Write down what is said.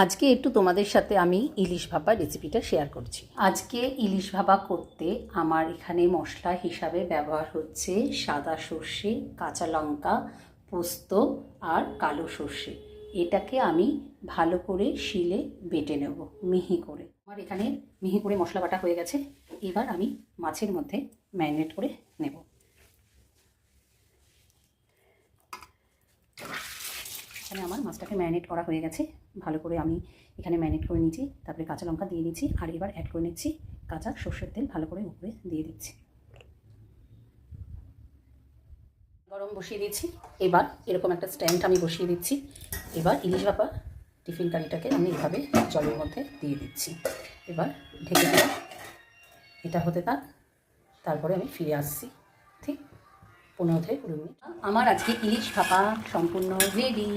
আজকে একটু তোমাদের সাথে আমি ইলিশ ভাপা রেসিপিটা শেয়ার করছি। আজকে ইলিশ ভাপা করতে আমার এখানে মশলা হিসাবে ব্যবহার হচ্ছে সাদা সর্ষে, কাঁচা লঙ্কা, পোস্ত আর কালো সর্ষে। এটাকে আমি ভালো করে শিলে বেটে নেব মিহি করে। আমার এখানে মিহি করে মশলা বাটা হয়ে গেছে। এবার আমি মাছের মধ্যে ম্যারিনেট করে নেব। এখানে আমার মাছটাকে ম্যারিনেট করা হয়ে গেছে। ভালো করে আমি এখানে ম্যারিনেট করে নিয়েছি। তারপরে কাঁচা লঙ্কা দিয়ে দিচ্ছি আর এবার অ্যাড করে নিচ্ছি কাঁচা সর্ষের তেল। ভালো করে উপরে দিয়ে দিচ্ছি। গরম বসিয়ে দিচ্ছি। এবার এরকম একটা স্ট্যান্ড আমি বসিয়ে দিচ্ছি। এবার ইলিশ ভাপা টিফিন কারিটাকে আমি এভাবে জলের মধ্যে দিয়ে দিচ্ছি। এবার ঢেকে দিলাম, এটা হতে থাক। তারপরে আমি ফিরে আসছি ঠিক 15 থেকে 20 মিনিট। আমার আজকে ইলিশ ভাপা সম্পূর্ণ রেডি।